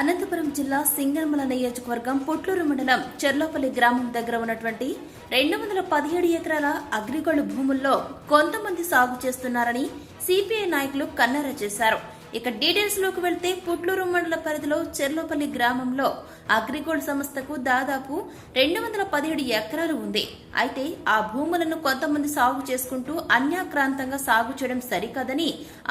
అనంతపురం జిల్లా సింగనమల నియోజకవర్గం పుట్లూరు మండలం చెర్లోపల్లి గ్రామం దగ్గర ఉన్నటువంటి 217 ఎకరాల అగ్రిగోల్డ్ భూముల్లో కొంతమంది సాగు చేస్తున్నారని సిపిఐ నాయకులు కన్నెర్ర చేశారు. ఇక డీటెయిల్స్ లోకి వెళ్తే పుట్లూరు మండల పరిధిలో చెర్లోపల్లి గ్రామంలో అగ్రిగోల్డ్ సంస్థకు దాదాపు 217 ఎకరాలు ఉంది. అయితే ఆ భూములను కొంతమంది సాగు చేసుకుంటూ అన్యాక్రాంతంగా సాగు చేయడం సరికాదని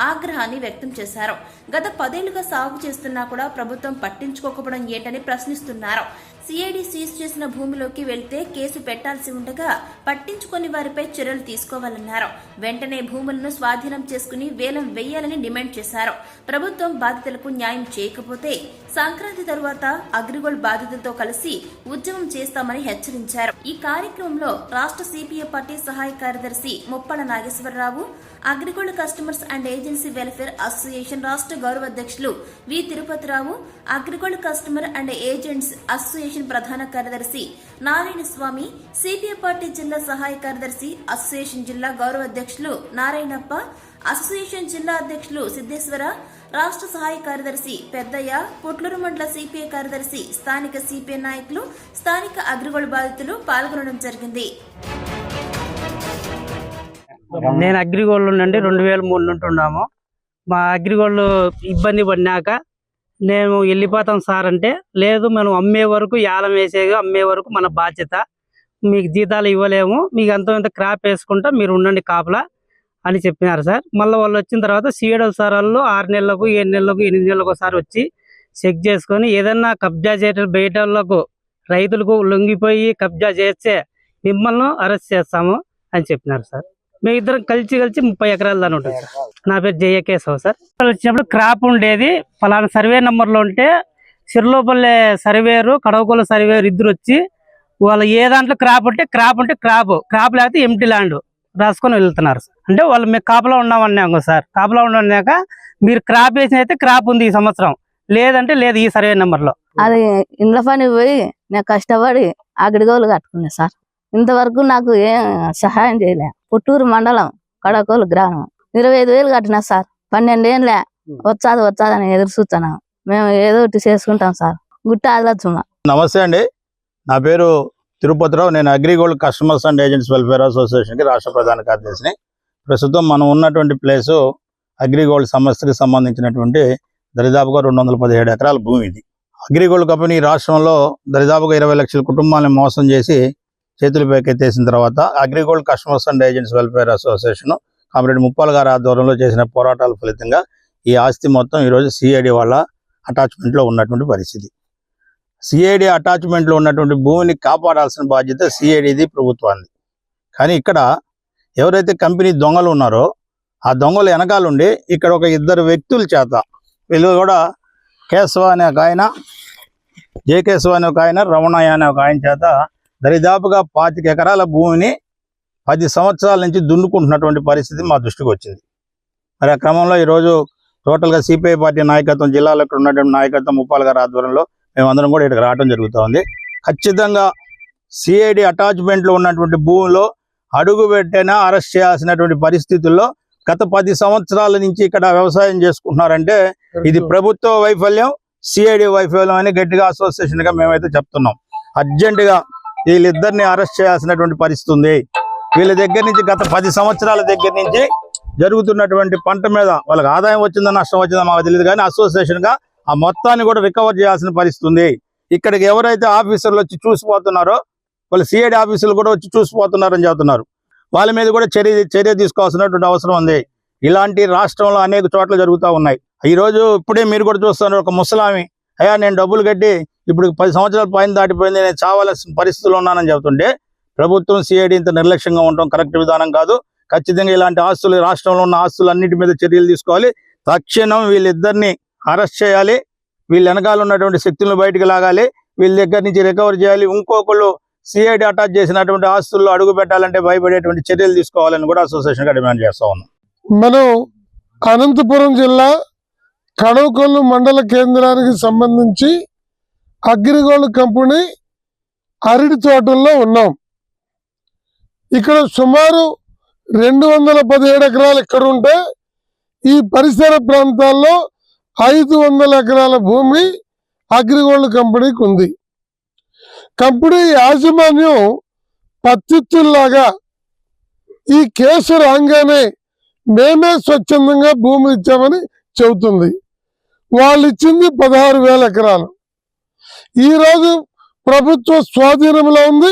ఆగ్రహాన్ని వ్యక్తం చేశారు. గత 10 ఏళ్లుగా సాగు చేస్తున్నా కూడా ప్రభుత్వం పట్టించుకోకపోవడం ఏంటని ప్రశ్నిస్తున్నారు. సిఐడి సీజ్ చేసిన భూమిలోకి వెళ్తే కేసు పెట్టాల్సి ఉండగా పట్టించుకొని వారిపై చర్యలు తీసుకోవాలన్నారు. వెంటనే భూములను స్వాధీనం చేసుకుని వేలం వేయాలని డిమాండ్ చేశారు. ప్రభుత్వం బాధితులకు న్యాయం చేయకపోతే సంక్రాంతి తరువాత అగ్రిగోల్డ్ బాధితులతో కలిసి ఉద్యమం చేస్తామని హెచ్చరించారు. ఈ కార్యక్రమంలో రాష్ట్ర సిపిఐ పార్టీ సహాయ కార్యదర్శి Muppala Nageswararao, Agrigold customers and agency welfare association రాష్ట్ర గౌరవ అధ్యక్షులు V Tirupathirao, Agrigold customer and agents association ప్రధాన కార్యదర్శి నారాయణ స్వామి, సిపిఐ పార్టీ జిల్లా సహాయ కార్యదర్శి అసోసియేషన్ జిల్లా గౌరవ అధ్యక్షులు నారాయణప్ప, అసోసియేషన్ జిల్లా అధ్యక్షులు సిద్దేశ్వర, రాష్ట్ర సహాయ కార్యదర్శి పెద్దయ్య, పుట్లూరు మండల సిపిఐ కార్యదర్శి, స్థానిక సిపిఐ నాయకులు, స్థానిక అగ్రిగోల్డ్ బాధితులు పాల్గొనడం జరిగింది. నేను అగ్రిగోల్డ్ నుండి 2003 నుండి ఉన్నాము. మా అగ్రిగోల్డ్ ఇబ్బంది పడినాక నేను వెళ్ళిపోతాం సార్ అంటే, లేదు మనం అమ్మే వరకు యాలం వేసేగా అమ్మే వరకు మన బాధ్యత, మీకు జీతాలు ఇవ్వలేము, మీకు ఎంత క్రాప్ వేసుకుంటా మీరు ఉండండి కాపలా అని చెప్పినారు సార్. మళ్ళీ వాళ్ళు వచ్చిన తర్వాత సిఎడల్ సార్ వాళ్ళు 6 నెలలకు 7 నెలలకు 8 నెలలకు ఒకసారి వచ్చి చెక్ చేసుకొని ఏదన్నా కబ్జా చేయటం బయటకు రైతులకు లొంగిపోయి కబ్జా చేస్తే మిమ్మల్ని అరెస్ట్ చేస్తాము అని చెప్పినారు సార్. మేము ఇద్దరం కలిసి 30 ఎకరాలు దాని ఉంటుంది సార్. నా పేరు జయకేశవ్ సార్. వచ్చినప్పుడు క్రాప్ ఉండేది, ఫలానా సర్వే నెంబర్లో ఉంటే సిర్లోపల్లె సర్వేరు కడవకొల సర్వేరు ఇద్దరు వచ్చి వాళ్ళు ఏ దాంట్లో క్రాప్ ఉంటే క్రాప్ లేకపోతే ఎంటీ ల్యాండ్ రాసుకొని వెళ్తున్నారు. అంటే వాళ్ళు మేము కాపలా ఉన్నామన్నాము సార్. కాపలా ఉన్నాక మీరు క్రాప్ వేసిన అయితే క్రాప్ ఉంది ఈ సంవత్సరం, లేదంటే లేదు ఈ సర్వే నెంబర్లో. అది ఇండ్ల పని పోయి నేను కష్టపడి అగ్రిగోల్డ్ కట్టుకున్నా సార్. ఇంతవరకు నాకు ఏం సహాయం చేయలే. పుట్టూరు మండలం కడకోలు గ్రామం 25,000 కట్టినా సార్. 12 ఏళ్ళే వచ్చాదని ఎదురు చూస్తున్నాం. మేము ఏదో ఒకటి చేసుకుంటాం సార్. గుట్ట ఆదిలచ్చుమ. నమస్తే అండి, నా పేరు తిరుపతిరావు. నేను Agrigold customers and agents welfare అసోసియేషన్కి రాష్ట్ర ప్రధాన కార్యదర్శిని. ప్రస్తుతం మనం ఉన్నటువంటి ప్లేసు అగ్రిగోల్డ్ సంస్థకి సంబంధించినటువంటి దరిదాపుగా 217 ఎకరాల భూమి. ఇది అగ్రిగోల్డ్ కంపెనీ రాష్ట్రంలో దరిదాపుగా 20 లక్షల కుటుంబాలను మోసం చేసి చేతులపైకి ఎత్తేసిన తర్వాత AgriGold customers and agents welfare association comrade Muppala గారి ఆధ్వర్యంలో చేసిన పోరాటాల ఫలితంగా ఈ ఆస్తి మొత్తం ఈరోజు సిఐడి వాళ్ళ అటాచ్మెంట్లో ఉన్నటువంటి పరిస్థితి. సిఐడి అటాచ్మెంట్లో ఉన్నటువంటి భూమిని కాపాడాల్సిన బాధ్యత సిఐడిది, ప్రభుత్వాన్ని. కానీ ఇక్కడ ఎవరైతే కంపెనీ దొంగలు ఉన్నారో ఆ దొంగలు వెనకాలండి ఇక్కడ ఒక 2 వ్యక్తుల చేత, వీళ్ళు కూడా కేశవ అనే ఒక ఆయన, జయకేశవ అనే ఒక ఆయన, రమణయ్య అనే ఒక ఆయన చేత దరిదాపుగా 25 ఎకరాల భూమిని 10 సంవత్సరాల నుంచి దున్నుకుంటున్నటువంటి పరిస్థితి మా దృష్టికి వచ్చింది. మరి ఆ క్రమంలో ఈరోజు టోటల్గా సిపిఐ పార్టీ నాయకత్వం, జిల్లాలో ఉన్నటువంటి నాయకత్వం ముప్పాల గారి ఆధ్వర్యంలో మేమందరం కూడా ఇక్కడికి రావడం జరుగుతూ ఉంది. ఖచ్చితంగా సిఐడి అటాచ్మెంట్లో ఉన్నటువంటి భూమిలో అడుగు పెట్టైనా అరెస్ట్ చేయాల్సినటువంటి పరిస్థితుల్లో గత 10 సంవత్సరాల నుంచి ఇక్కడ వ్యవసాయం చేసుకుంటున్నారంటే ఇది ప్రభుత్వ వైఫల్యం, సిఐడి వైఫల్యం అని గట్టిగా అసోసియేషన్గా మేమైతే చెప్తున్నాం. అర్జెంటుగా వీళ్ళిద్దరిని అరెస్ట్ చేయాల్సినటువంటి పరిస్థితి ఉంది. వీళ్ళ దగ్గర నుంచి గత 10 సంవత్సరాల దగ్గర నుంచి జరుగుతున్నటువంటి పంట మీద వాళ్ళకి ఆదాయం వచ్చిందో నష్టం వచ్చిందో మాకు తెలియదు, కానీ అసోసియేషన్గా ఆ మొత్తాన్ని కూడా రికవర్ చేయాల్సిన పరిస్థితి ఉంది. ఇక్కడికి ఎవరైతే ఆఫీసర్లు వచ్చి చూసిపోతున్నారో వాళ్ళు సిఐడి ఆఫీసులు కూడా వచ్చి చూసిపోతున్నారని చెబుతున్నారు. వాళ్ళ మీద కూడా చర్య తీసుకోవాల్సినటువంటి అవసరం ఉంది. ఇలాంటి రాష్ట్రంలో అనేక చోట్ల జరుగుతూ ఉన్నాయి. ఈరోజు ఇప్పుడే మీరు కూడా చూస్తున్నారు, ఒక ముసలామి, అయ్యా నేను డబ్బులు కట్టి ఇప్పుడు 10 సంవత్సరాల పైన దాటిపోయింది, నేను చావాల్సిన పరిస్థితుల్లో ఉన్నానని చెబుతుంటే ప్రభుత్వం సిఐడి ఇంత నిర్లక్ష్యంగా ఉండడం కరెక్ట్ విధానం కాదు. ఖచ్చితంగా ఇలాంటి ఆస్తులు, రాష్ట్రంలో ఉన్న ఆస్తులు అన్నిటి మీద చర్యలు తీసుకోవాలి. తక్షణం వీళ్ళిద్దరిని అరెస్ట్ చేయాలి. వీళ్ళ వెనకాల ఉన్నటువంటి శక్తులను బయటకు లాగాలి. వీళ్ళ దగ్గర నుంచి రికవర్ చేయాలి. ఇంకొకళ్ళు సిఐడి అటాచ్ చేసినటువంటి ఆస్తుల్లో అడుగు పెట్టాలంటే భయపడేటువంటి చర్యలు తీసుకోవాలని కూడా అసోసియేషన్గా డిమాండ్ చేస్తా ఉన్నాం. మనం అనంతపురం జిల్లా కడవకొల్లు మండల కేంద్రానికి సంబంధించి అగ్రిగోల్డ్ కంపెనీ అరటి తోటల్లో ఉన్నాం. ఇక్కడ సుమారు 217 ఎకరాలు ఇక్కడ ఉంటే ఈ పరిసర ప్రాంతాల్లో 500 ఎకరాల భూమి అగ్రిగోల్డ్ కంపెనీకి ఉంది. కంపెనీ యాజమాన్యం పత్తిత్తుల్లాగా ఈ కేసు రాగానే మేమే స్వచ్ఛందంగా భూములు ఇచ్చామని చెబుతుంది. వాళ్ళు ఇచ్చింది 16,000 ఎకరాలు. ఈరోజు ప్రభుత్వ స్వాధీనంలో ఉంది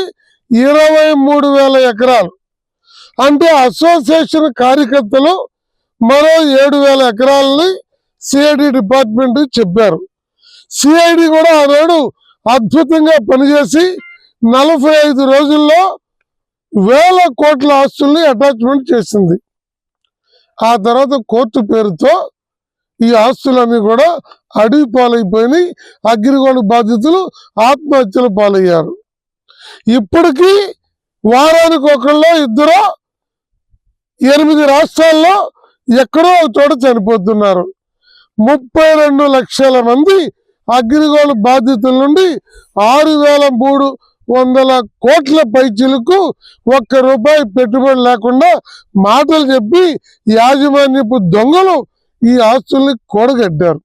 23,000 ఎకరాలు. అంటే అసోసియేషన్ కార్యకర్తలు మరో 7,000 ఎకరాలని సిఐడి డిపార్ట్మెంట్ చెప్పారు. సిఐడి కూడా ఆనాడు అద్భుతంగా పనిచేసి 45 రోజుల్లో 1,000 కోట్ల ఆస్తుల్ని అటాచ్మెంట్ చేసింది. ఆ తర్వాత కోర్టు పేరుతో ఈ ఆస్తులన్నీ కూడా అడవి పాలైపోయినాయి. అగ్రిగోల్డ్ బాధితులు ఆత్మహత్యల పాలయ్యారు. ఇప్పటికీ వారానికి ఒకళ్ళో ఇద్దరు 8 రాష్ట్రాల్లో ఎక్కడో ఒక చోట చనిపోతున్నారు. 32 లక్షల మంది అగ్రిగోల్డ్ బాధితుల నుండి 6,300 కోట్ల పైచిలకు ₹1 పెట్టుబడి లేకుండా మాటలు చెప్పి యాజమాన్యపు దొంగలు ఈ ఆస్తుల్ని కూడగట్టారు.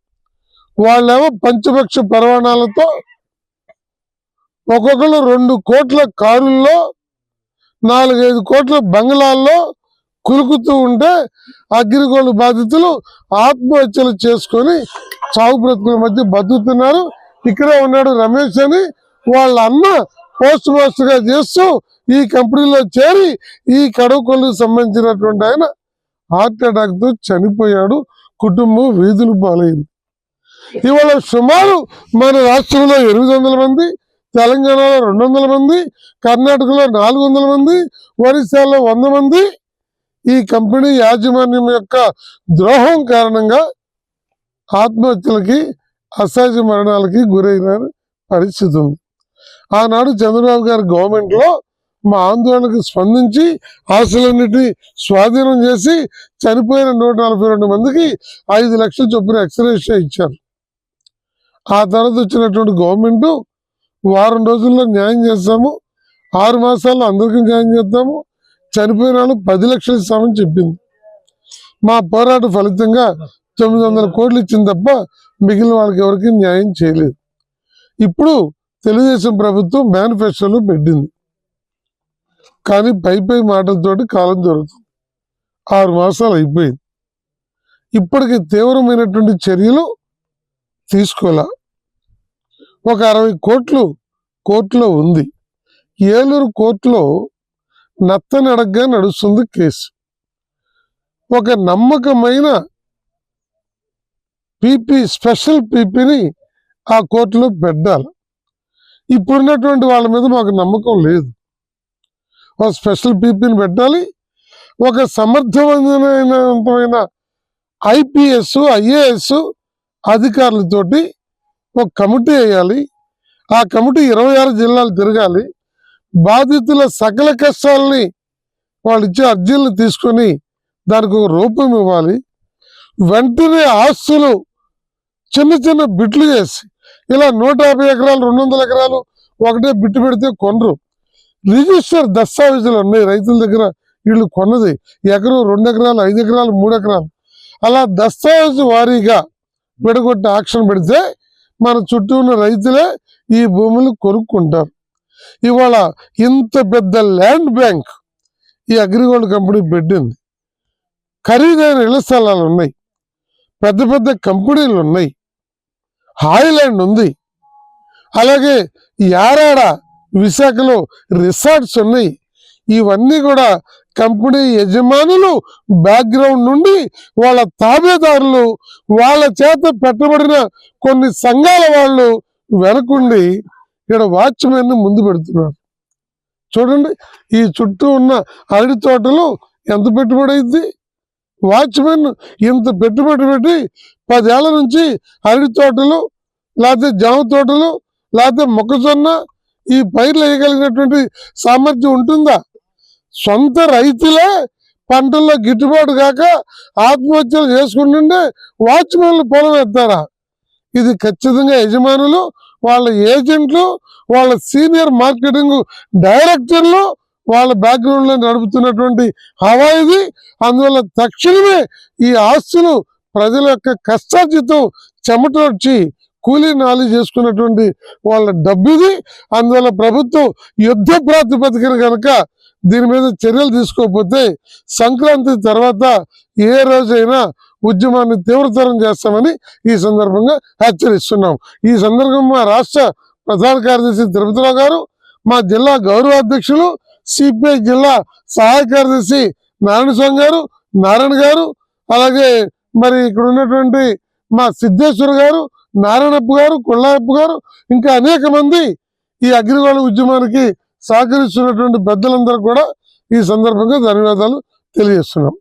వాళ్ళేమో పంచపక్ష పరవాణాలతో ఒక్కొక్కరు 2 కోట్ల కారుల్లో 4-5 కోట్ల బంగ్లాల్లో కులుకుతూ ఉంటే అగ్రిగోల్డ్ బాధితులు ఆత్మహత్యలు చేసుకొని చావు బ్రతుకుల మధ్య బతుకుతున్నారు. ఇక్కడే ఉన్నాడు రమేష్ అని, వాళ్ళ అన్న పోస్ట్ మాస్టర్ గా చేస్తూ ఈ కంపెనీలో చేరి ఈ కడవకొల్లుకు సంబంధించినటువంటి ఆయన హార్ట్ అటాక్ తో చనిపోయాడు. కుటుంబం వీధులు పాలైంది. ఇవాళ సుమారు మన రాష్ట్రంలో 800 మంది, తెలంగాణలో 200 మంది, కర్ణాటకలో 400 మంది, ఒరిస్సాలో 100 మంది ఈ కంపెనీ యాజమాన్యం యొక్క ద్రోహం కారణంగా ఆత్మహత్యలకి, అసహజ మరణాలకి గురైన పరిస్థితి ఉంది. ఆనాడు చంద్రబాబు గారి గవర్నమెంట్ లో మా ఆందోళనకు స్పందించి ఆస్తులన్నిటినీ స్వాధీనం చేసి చనిపోయిన 142 మందికి 5 లక్షల చొప్పున ఎక్స్‌గ్రేషియా ఇచ్చారు. ఆ తర్వాత వచ్చినటువంటి గవర్నమెంట్ వారం రోజుల్లో న్యాయం చేస్తాము, 6 మాసాల్లో అందరికీ న్యాయం చేస్తాము, చనిపోయిన వాళ్ళు 10 లక్షలు ఇస్తామని చెప్పింది. మా పోరాట ఫలితంగా 900 కోట్లు ఇచ్చింది తప్ప మిగిలిన వాళ్ళకి ఎవరికి న్యాయం చేయలేదు. ఇప్పుడు తెలుగుదేశం ప్రభుత్వం మేనిఫెస్టోలో పెట్టింది, కానీ పై మాటలతోటి కాలం జరుగుతుంది. 6 మాసాలు అయిపోయింది, ఇప్పటికి తీవ్రమైనటువంటి చర్యలు తీసుకోలే. ఒక 60 కోట్లు కోర్టులో ఉంది. ఏలూరు కోర్టులో నత్తనడగ్గా నడుస్తుంది కేసు. ఒక నమ్మకమైన స్పెషల్ పీపీని ఆ కోర్టులో పెట్టాలి. ఇప్పుడున్నటువంటి వాళ్ళ మీద మాకు నమ్మకం లేదు. ఒక స్పెషల్ పీపీని పెట్టాలి. ఒక సమర్థవంతమైన IPS, IAS అధికారులతోటి ఒక కమిటీ వేయాలి. ఆ కమిటీ 26 జిల్లాలు తిరగాలి. బాధితుల సకల కష్టాలని వాళ్ళు ఇచ్చే అర్జీలను తీసుకొని దానికి ఒక రూపం ఇవ్వాలి. వెంటనే ఆస్తులు చిన్న చిన్న బిట్లు చేసి, ఇలా 150 ఎకరాలు 200 ఎకరాలు ఒకటే బిట్టు పెడితే కొనరు. రిజిస్టర్ దస్తావేజులు ఉన్నాయి రైతుల దగ్గర, వీళ్ళు కొన్నది 1 ఎకరం 2 ఎకరాలు 5 ఎకరాలు 3 ఎకరాలు అలా దస్తావేజు వారీగా విడగొట్టి ఆక్షన్ పెడితే మన చుట్టూ ఉన్న రైతులే ఈ భూములు కొనుక్కుంటారు. ఇవాళ ఇంత పెద్ద ల్యాండ్ బ్యాంక్ ఈ అగ్రిగోల్డ్ కంపెనీ పెట్టింది. ఖరీదైన ఇళ్ల స్థలాలు ఉన్నాయి, పెద్ద పెద్ద కంపెనీలు ఉన్నాయి, హాయిలాండ్ ఉంది, అలాగే యారాడ విశాఖలో రిసార్ట్స్ ఉన్నాయి. ఇవన్నీ కూడా కంపెనీ యజమానులు బ్యాక్గ్రౌండ్ నుండి వాళ్ళ తాబేదారులు, వాళ్ళ చేత పెట్టబడిన కొన్ని సంఘాల వాళ్ళు వెనకుండి ఇక్కడ వాచ్మెన్ ముందు పెడుతున్నారు. చూడండి, ఈ చుట్టూ ఉన్న అరటి తోటలు ఎంత పెట్టుబడి అయింది. వాచ్మెన్ ఇంత పెట్టుబడి పెట్టి 10 ఏళ్ల నుంచి అరటి తోటలు, లేకపోతే జామ తోటలు, లేకపోతే మొక్కజొన్న ఈ పైర్లు వేయగలిగినటువంటి సామర్థ్యం ఉంటుందా? సొంత రైతులే పంటల్లో గిట్టుబాటు కాక ఆత్మహత్యలు చేసుకుంటుంటే వాచ్మెన్లు పొలం ఎత్తారా? ఇది ఖచ్చితంగా యజమానులు, వాళ్ళ ఏజెంట్లు, వాళ్ళ సీనియర్ మార్కెటింగ్ డైరెక్టర్లు వాళ్ళ బ్యాక్గ్రౌండ్ లో నడుపుతున్నటువంటి హవా ఇది. అందువల్ల తక్షణమే ఈ ఆస్తులు ప్రజల యొక్క కష్టార్జితం చెమటొచ్చి కూలీ నాలి చేసుకున్నటువంటి వాళ్ళ డబ్బుది. అందువల్ల ప్రభుత్వం యుద్ధ ప్రాతిపదికన కనుక దీని మీద చర్యలు తీసుకోకపోతే సంక్రాంతి తర్వాత ఏ రోజైనా ఉద్యమాన్ని తీవ్రతరం చేస్తామని ఈ సందర్భంగా హెచ్చరిస్తున్నాం. ఈ సందర్భంగా మా రాష్ట్ర ప్రధాన కార్యదర్శి తిరుపతిరావు గారు, మా జిల్లా గౌరవ అధ్యక్షులు సిపిఐ జిల్లా సహాయ కార్యదర్శి నారాయణ గారు, అలాగే మరి ఇక్కడ ఉన్నటువంటి మా సిద్ధేశ్వర్ గారు, నారాయణప్ప గారు, కొల్లాయప్ప గారు, ఇంకా అనేక మంది ఈ అగ్రిగోల్డ్ ఉద్యమానికి సహకరిస్తున్నటువంటి పెద్దలందరూ కూడా ఈ సందర్భంగా ధన్యవాదాలు తెలియజేస్తున్నాం.